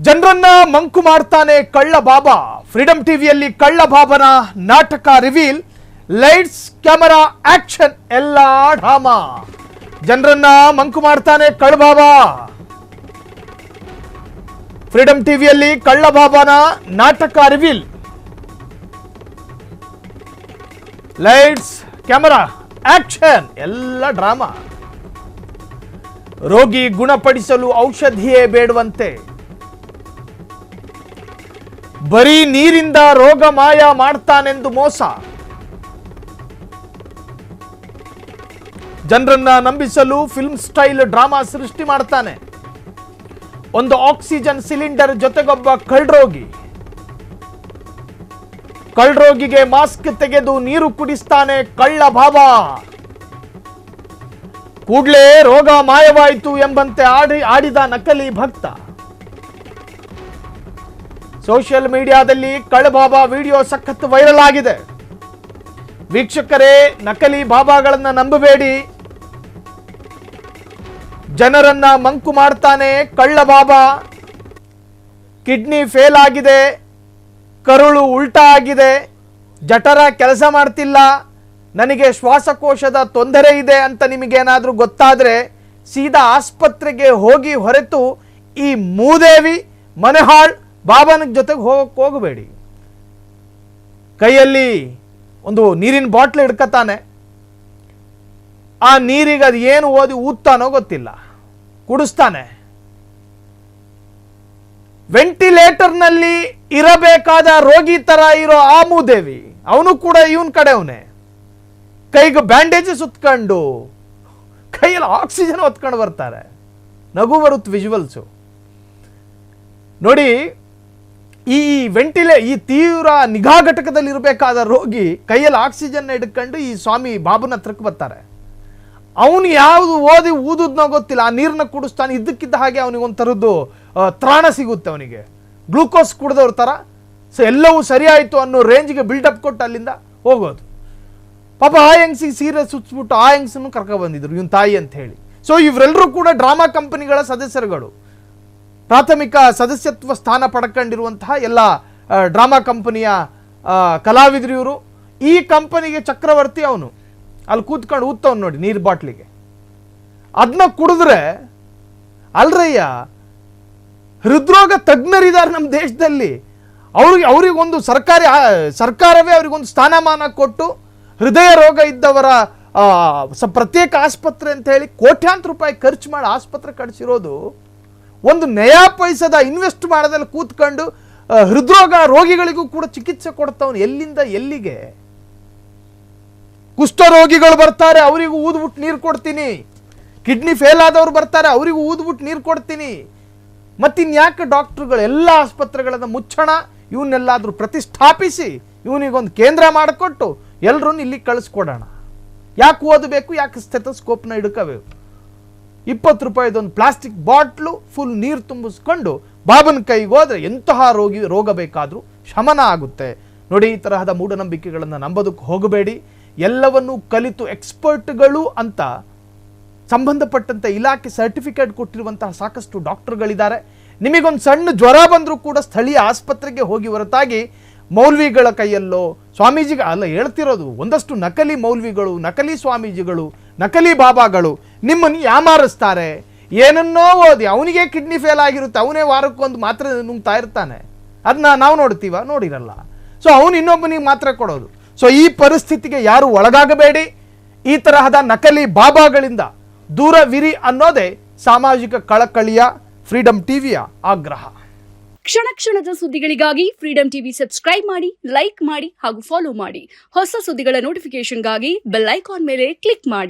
ಜನರನ್ನ ಮಂಕು ಮಾಡ್ತಾನೆ ಕಳ್ಳ ಬಾಬಾ. ಫ್ರೀಡಂ ಟಿವಿಯಲ್ಲಿ ಕಳ್ಳ ಬಾಬನ ನಾಟಕ ರಿವೀಲ್. ಲೈಟ್ಸ್ ಕ್ಯಾಮರಾ ಆಕ್ಷನ್ ಎಲ್ಲ ಡ್ರಾಮಾ. ಜನರನ್ನ ಮಂಕು ಮಾಡ್ತಾನೆ ಕಳ್ಳ ಬಾಬಾ. ಫ್ರೀಡಂ ಟಿವಿಯಲ್ಲಿ ಕಳ್ಳ ಬಾಬನ ನಾಟಕ ರಿವೀಲ್. ಲೈಟ್ಸ್ ಕ್ಯಾಮರಾ ಆಕ್ಷನ್ ಎಲ್ಲ ಡ್ರಾಮಾ. ರೋಗಿ ಗುಣಪಡಿಸಲು ಔಷಧಿಯೇ ಬೇಡವಂತೆ, ಬರೀ ನೀರಿಂದ ರೋಗ ಮಾಯ ಮಾಡ್ತಾನೆಂದು ಮೋಸ. ಜನರನ್ನ ನಂಬಿಸಲು ಫಿಲ್ಮ್ ಸ್ಟೈಲ್ ಡ್ರಾಮಾ ಸೃಷ್ಟಿ ಮಾಡ್ತಾನೆ. ಒಂದು ಆಕ್ಸಿಜನ್ ಸಿಲಿಂಡರ್ ಜೊತೆಗೊಬ್ಬ ಕಳ್ಳರೋಗಿಗೆ ಮಾಸ್ಕ್ ತೆಗೆದು ನೀರು ಕುಡಿಸ್ತಾನೆ ಕಳ್ಳ ಬಾಬಾ. ಕೂಡಲೇ ರೋಗ ಮಾಯವಾಯಿತು ಎಂಬಂತೆ ಆಡಿದ ನಕಲಿ ಭಕ್ತ. ಸೋಷಿಯಲ್ ಮೀಡಿಯಾದಲ್ಲಿ ಕಳ್ಳ ಬಾಬಾ ವಿಡಿಯೋ ಸಖತ್ ವೈರಲ್ ಆಗಿದೆ. ವೀಕ್ಷಕರೇ, ನಕಲಿ ಬಾಬಾಗಳನ್ನ ನಂಬಬೇಡಿ. ಜನರನ್ನ ಮಂಕು ಮಾಡ್ತಾನೆ ಕಳ್ಳ ಬಾಬಾ. ಕಿಡ್ನಿ ಫೇಲ್ ಆಗಿದೆ, ಕರುಳು ಉಲ್ಟಾ ಆಗಿದೆ, ಜಠರ ಕೆಲಸ ಮಾಡ್ತಿಲ್ಲ, ನನಗೆ ಶ್ವಾಸಕೋಶದ ತೊಂದರೆ ಇದೆ ಅಂತ ನಿಮಗೇನಾದರೂ ಗೊತ್ತಾದರೆ ಸೀದಾ ಆಸ್ಪತ್ರೆಗೆ ಹೋಗಿ ಹೊರತು ಈ ಮೂದೇವಿ ಮನೆಹಾಳ್ ಬಾಬನ ಜೊತೆಗೆ ಹೋಗಬೇಡಿ. ಕೈಯಲ್ಲಿ ಒಂದು ನೀರಿನ ಬಾಟ್ಲ್ ಹಿಡ್ಕತಾನೆ. ಆ ನೀರಿಗೆ ಅದು ಏನು ಓದಿ ಊದ್ತಾನೋ ಗೊತ್ತಿಲ್ಲ, ಕುಡಿಸ್ತಾನೆ. ವೆಂಟಿಲೇಟರ್ನಲ್ಲಿ ಇರಬೇಕಾದ ರೋಗಿ ತರ ಇರೋ ಆ ಮೂದೇವಿ ಅವನು ಕೂಡ ಇವನ್ ಕಡೆ ಅವನೇ. ಕೈಗೆ ಬ್ಯಾಂಡೇಜ್ ಸುತ್ಕೊಂಡು ಕೈಯಲ್ಲಿ ಆಕ್ಸಿಜನ್ ಹೊತ್ಕೊಂಡು ಬರ್ತಾರೆ. ನಗು ಬರುತ್ತೆ ವಿಜುವಲ್ಸು ನೋಡಿ. ಈ ತೀವ್ರ ನಿಗಾ ಘಟಕದಲ್ಲಿ ಇರಬೇಕಾದ ರೋಗಿ ಕೈಯಲ್ಲಿ ಆಕ್ಸಿಜನ್ ಹಿಡ್ಕೊಂಡು ಈ ಸ್ವಾಮಿ ಬಾಬುನ ಹತ್ರಕ್ಕೆ ಬರ್ತಾರೆ. ಅವನು ಯಾವುದು ಓದಿ ಊದುದ್ನೋ ಗೊತ್ತಿಲ್ಲ, ಆ ನೀರನ್ನ ಕುಡಿಸ್ತಾನೆ. ಇದ್ದಕ್ಕಿದ್ದ ಹಾಗೆ ಅವನಿಗೆ ಒಂಥರದ್ದು ತ್ರಾಣ ಸಿಗುತ್ತೆ. ಅವನಿಗೆ ಗ್ಲೂಕೋಸ್ ಕುಡಿದವ್ರ ಥರ. ಸೊ ಎಲ್ಲವೂ ಸರಿ ಆಯಿತು ಅನ್ನೋ ರೇಂಜ್ಗೆ ಬಿಲ್ಡಪ್ ಕೊಟ್ಟು ಅಲ್ಲಿಂದ ಹೋಗೋದು. ಪಾಪ ಆ ಹೆಂಗ್ಸಿಗೆ ಸೀರೆ ಸುಚ್ಚಿಬಿಟ್ಟು ಆ ಹೆಂಗ್ಸನ್ನು ಕರ್ಕೊಬಂದಿದ್ರು ಇವನ್ ತಾಯಿ ಅಂತ ಹೇಳಿ. ಸೊ ಇವರೆಲ್ಲರೂ ಕೂಡ ಡ್ರಾಮಾ ಕಂಪನಿಗಳ ಸದಸ್ಯರುಗಳು. ಪ್ರಾಥಮಿಕ ಸದಸ್ಯತ್ವ ಸ್ಥಾನ ಪಡ್ಕೊಂಡಿರುವಂತಹ ಎಲ್ಲ ಡ್ರಾಮಾ ಕಂಪನಿಯ ಕಲಾವಿದರು ಇವರು. ಈ ಕಂಪನಿಗೆ ಚಕ್ರವರ್ತಿ ಅವನು. ಅಲ್ಲಿ ಕೂತ್ಕೊಂಡು ಊದ್ತವನು ನೋಡಿ ನೀರು ಬಾಟ್ಲಿಗೆ. ಅದನ್ನ ಕುಡಿದ್ರೆ ಅಲ್ರಯ್ಯ, ಹೃದ್ರೋಗ ತಜ್ಞರಿದ್ದಾರೆ ನಮ್ಮ ದೇಶದಲ್ಲಿ. ಅವರಿಗೊಂದು ಸರ್ಕಾರವೇ ಅವರಿಗೊಂದು ಸ್ಥಾನಮಾನ ಕೊಟ್ಟು ಹೃದಯ ರೋಗ ಇದ್ದವರ ಪ್ರತ್ಯೇಕ ಆಸ್ಪತ್ರೆ ಅಂತ ಹೇಳಿ ಕೋಟ್ಯಾಂತರ ರೂಪಾಯಿ ಖರ್ಚು ಮಾಡಿ ಆಸ್ಪತ್ರೆ ಕಟ್ಸಿರೋದು. ಒಂದು ನಯಾ ಪೈಸದ ಇನ್ವೆಸ್ಟ್ ಮಾಡೋದಲ್ಲಿ ಕೂತ್ಕೊಂಡು ಹೃದ್ರೋಗ ರೋಗಿಗಳಿಗೂ ಕೂಡ ಚಿಕಿತ್ಸೆ ಕೊಡ್ತಾವನು. ಎಲ್ಲಿಂದ ಎಲ್ಲಿಗೆ? ಕುಷ್ಠರೋಗಿಗಳು ಬರ್ತಾರೆ, ಅವರಿಗೂ ಊದ್ಬಿಟ್ಟು ನೀರು ಕೊಡ್ತೀನಿ. ಕಿಡ್ನಿ ಫೇಲ್ ಆದವ್ರು ಬರ್ತಾರೆ, ಅವರಿಗೂ ಊದ್ಬಿಟ್ಟು ನೀರು ಕೊಡ್ತೀನಿ. ಮತ್ತಿನ್ಯಾಕೆ ಡಾಕ್ಟ್ರುಗಳು ಎಲ್ಲ ಆಸ್ಪತ್ರೆಗಳನ್ನು ಮುಚ್ಚೋಣ, ಇವನ್ನೆಲ್ಲಾದರೂ ಪ್ರತಿಷ್ಠಾಪಿಸಿ ಇವನಿಗೊಂದು ಕೇಂದ್ರ ಮಾಡಿಕೊಟ್ಟು ಎಲ್ಲರನ್ನು ಇಲ್ಲಿ ಕಳಿಸ್ಕೊಡೋಣ. ಯಾಕೆ ಓದಬೇಕು, ಯಾಕೆ ಸ್ಟೆಥೋಸ್ಕೋಪ್ನ ಹಿಡ್ಕೋಬೇಕು? 20 ರೂಪಾಯಿದೊಂದು ಪ್ಲಾಸ್ಟಿಕ್ ಬಾಟ್ಲು ಫುಲ್ ನೀರು ತುಂಬಿಸ್ಕೊಂಡು ಬಾಬನ ಕೈಗೆ ಹೋದ್ರೆ ಎಂತಹ ರೋಗ ಬೇಕಾದರೂ ಶಮನ ಆಗುತ್ತೆ. ನೋಡಿ, ಈ ತರಹದ ಮೂಢನಂಬಿಕೆಗಳನ್ನು ನಂಬೋದಕ್ಕೆ ಹೋಗಬೇಡಿ. ಎಲ್ಲವನ್ನೂ ಕಲಿತು ಎಕ್ಸ್ಪರ್ಟ್ಗಳು ಅಂತ ಸಂಬಂಧಪಟ್ಟಂತೆ ಇಲಾಖೆ ಸರ್ಟಿಫಿಕೇಟ್ ಕೊಟ್ಟಿರುವಂತಹ ಸಾಕಷ್ಟು ಡಾಕ್ಟರ್ಗಳಿದ್ದಾರೆ. ನಿಮಗೊಂದು ಸಣ್ಣ ಜ್ವರ ಬಂದರೂ ಕೂಡ ಸ್ಥಳೀಯ ಆಸ್ಪತ್ರೆಗೆ ಹೋಗಿ ಹೊರತಾಗಿ ಮೌಲ್ವಿಗಳ ಕೈಯಲ್ಲೋ ಸ್ವಾಮೀಜಿಗೆ ಅಲ್ಲ ಹೇಳ್ತಿರೋದು. ಒಂದಷ್ಟು ನಕಲಿ ಮೌಲ್ವಿಗಳು, ನಕಲಿ ಸ್ವಾಮೀಜಿಗಳು, ನಕಲಿ ಬಾಬಾಗಳು ನಿಮ್ಮನ್ನು ಯಾಮಾರಿಸ್ತಾರೆ. ಏನನ್ನೋ ಓದಿ ಅವನಿಗೆ ಕಿಡ್ನಿ ಫೇಲ್ ಆಗಿರುತ್ತೆ, ಅವನೇ ವಾರಕ್ಕೊಂದು ಮಾತ್ರೆ ನುಂಗ್ತಾ ಇರ್ತಾನೆ. ಅದನ್ನ ನಾವು ನೋಡಿರಲ್ಲ. ಸೊ ಅವನು ಇನ್ನೊಬ್ಬನಿಗೆ ಮಾತ್ರೆ ಕೊಡೋದು. ಸೊ ಈ ಪರಿಸ್ಥಿತಿಗೆ ಯಾರು ಒಳಗಾಗಬೇಡಿ. ಈ ತರಹದ ನಕಲಿ ಬಾಬಾಗಳಿಂದ ದೂರವಿರಿ ಅನ್ನೋದೇ ಸಾಮಾಜಿಕ ಕಳಕಳಿಯ ಫ್ರೀಡಂ ಟಿವಿಯ ಆಗ್ರಹ. ಕ್ಷಣ ಕ್ಷಣದ ಸುದ್ದಿಗಳಿಗಾಗಿ ಫ್ರೀಡಂ ಟಿವಿ ಸಬ್ಸ್ಕ್ರೈಬ್ ಮಾಡಿ, ಲೈಕ್ ಮಾಡಿ ಹಾಗೂ ಫಾಲೋ ಮಾಡಿ. ಹೊಸ ಸುದ್ದಿಗಳ ನೋಟಿಫಿಕೇಶನ್ಗಾಗಿ ಬೆಲ್ ಐಕಾನ್ ಮೇಲೆ ಕ್ಲಿಕ್ ಮಾಡಿ.